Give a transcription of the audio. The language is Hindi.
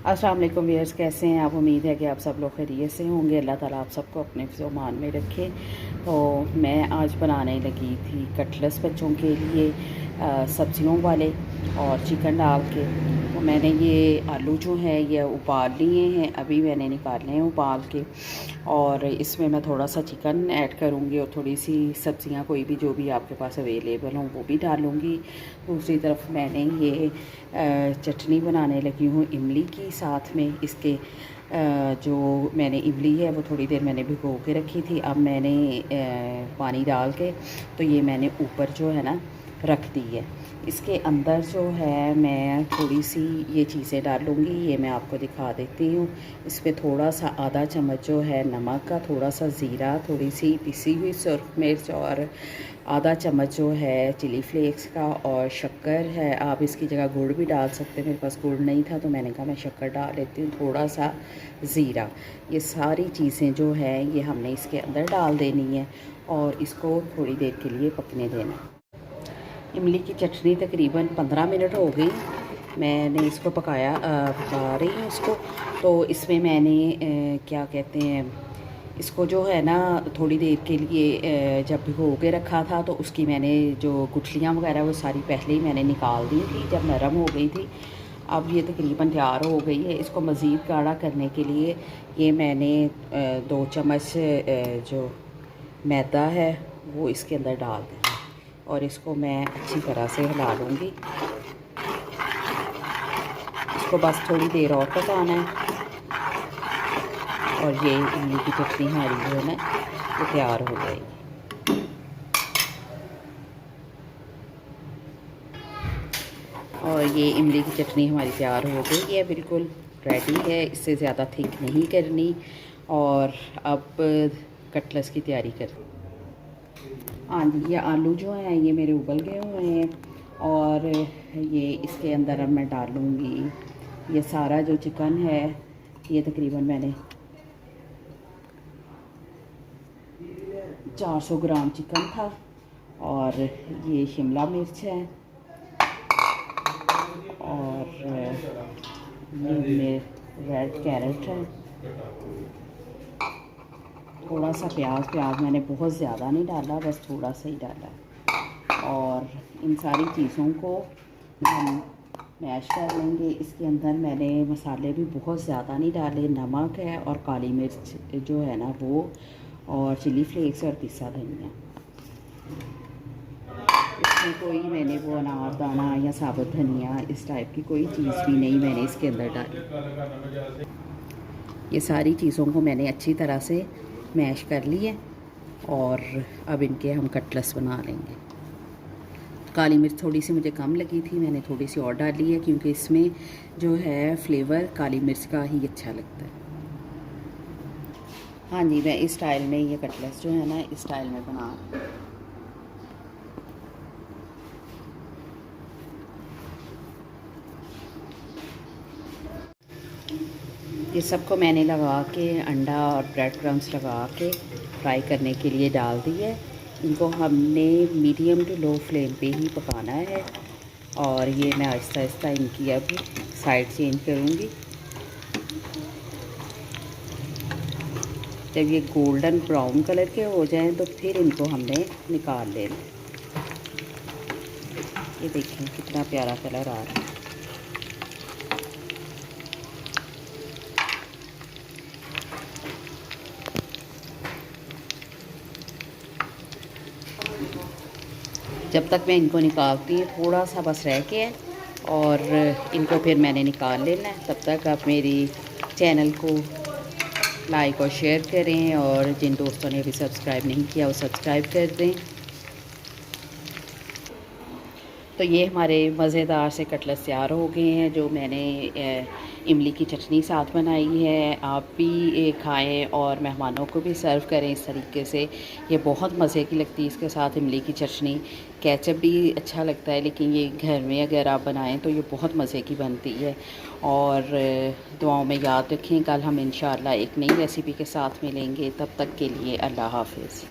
अस्सलाम वालेकुम व्यूअर्स, कैसे हैं आप? उम्मीद है कि आप सब लोग खैरियत से होंगे। अल्लाह ताला आप सबको अपने फ़िज़ो-मान में रखे। तो मैं आज बनाने लगी थी कटलेट्स बच्चों के लिए सब्जियों वाले और चिकन डाल के। तो मैंने ये आलू जो है ये उबाल लिए हैं, अभी मैंने निकाले हैं उबाल के। और इसमें मैं थोड़ा सा चिकन ऐड करूँगी और थोड़ी सी सब्जियां कोई भी जो भी आपके पास अवेलेबल हों वो भी डालूँगी। दूसरी तरफ मैंने ये चटनी बनाने लगी हूँ इमली की। साथ में इसके जो मैंने इमली है वो थोड़ी देर मैंने भिगो के रखी थी। अब मैंने पानी डाल के तो ये मैंने ऊपर जो है ना रख दी है। इसके अंदर जो है मैं थोड़ी सी ये चीज़ें डालूँगी, ये मैं आपको दिखा देती हूँ। इस पर थोड़ा सा आधा चम्मच जो है नमक का, थोड़ा सा ज़ीरा, थोड़ी सी पिसी हुई सुरख मिर्च और आधा चम्मच जो है चिली फ्लेक्स का, और शक्कर है। आप इसकी जगह गुड़ भी डाल सकते हैं, मेरे पास गुड़ नहीं था तो मैंने कहा मैं शक्कर डाल लेती हूँ। थोड़ा सा ज़ीरा, ये सारी चीज़ें जो है ये हमने इसके अंदर डाल देनी है और इसको थोड़ी देर के लिए पकने देना। इमली की चटनी तकरीबन 15 मिनट हो गई मैंने इसको पका रही हूँ इसको। तो इसमें मैंने क्या कहते हैं इसको जो है ना थोड़ी देर के लिए जब भिगो के रखा था तो उसकी मैंने जो गुठलियाँ वगैरह वो सारी पहले ही मैंने निकाल दी थी जब नरम हो गई थी। अब ये तकरीबन तैयार हो गई है। इसको मज़ीद गाढ़ा करने के लिए ये मैंने 2 चम्मच जो मैदा है वो इसके अंदर डाल दें और इसको मैं अच्छी तरह से हिला लूँगी। इसको बस थोड़ी देर और पकाना है और ये इमली की चटनी हमारी जो है ना ये तैयार हो जाएगी। और ये इमली की चटनी हमारी तैयार हो गई है, बिल्कुल रेडी है। इससे ज़्यादा थिक नहीं करनी। और अब कटलेट्स की तैयारी कर। हाँ जी, ये आलू जो हैं ये मेरे उबल गए हुए हैं और ये इसके अंदर अब मैं डालूँगी ये सारा जो चिकन है। ये तकरीबन मैंने 400 ग्राम चिकन था और ये शिमला मिर्च है और ये रेड कैरेट है, थोड़ा सा प्याज मैंने बहुत ज़्यादा नहीं डाला, बस थोड़ा सा ही डाला। और इन सारी चीज़ों को हम मैश कर लेंगे। इसके अंदर मैंने मसाले भी बहुत ज़्यादा नहीं डाले, नमक है और काली मिर्च जो है ना वो, और चिली फ्लेक्स और पिसा धनिया। इसमें कोई मैंने वो अनारदाना या साबुत धनिया इस टाइप की कोई चीज़ भी नहीं मैंने इसके अंदर डाली। ये सारी चीज़ों को मैंने अच्छी तरह से मैश कर लिए और अब इनके हम कटलेट्स बना लेंगे। काली मिर्च थोड़ी सी मुझे कम लगी थी, मैंने थोड़ी सी और डाली है क्योंकि इसमें जो है फ्लेवर काली मिर्च का ही अच्छा लगता है। हाँ जी, मैं इस स्टाइल में ये कटलेट्स जो है ना इस स्टाइल में बना रही हूँ। ये सबको मैंने लगा के अंडा और ब्रेड क्रम्स लगा के फ्राई करने के लिए डाल दी है। इनको हमने मीडियम टू लो फ्लेम पे ही पकाना है और ये मैं आहिस्ता आहिस्ता इनकी अब साइड चेंज करूँगी। जब ये गोल्डन ब्राउन कलर के हो जाएं तो फिर इनको हमने निकाल लेना। ये देखें कितना प्यारा कलर आ रहा है। जब तक मैं इनको निकालती हूँ थोड़ा सा बस रह के है और इनको फिर मैंने निकाल लेना है। तब तक आप मेरी चैनल को लाइक और शेयर करें और जिन दोस्तों ने अभी सब्सक्राइब नहीं किया वो सब्सक्राइब कर दें। तो ये हमारे मज़ेदार से कटलेट्स तैयार हो गए हैं जो मैंने इमली की चटनी साथ बनाई है। आप भी खाएं और मेहमानों को भी सर्व करें इस तरीके से। ये बहुत मज़े की लगती है इसके साथ इमली की चटनी। केचप भी अच्छा लगता है लेकिन ये घर में अगर आप बनाएं तो ये बहुत मज़े की बनती है। और दुआओं में याद रखें, कल हम इंशाअल्लाह एक नई रेसिपी के साथ मिलेंगे। तब तक के लिए अल्लाह हाफ़िज़।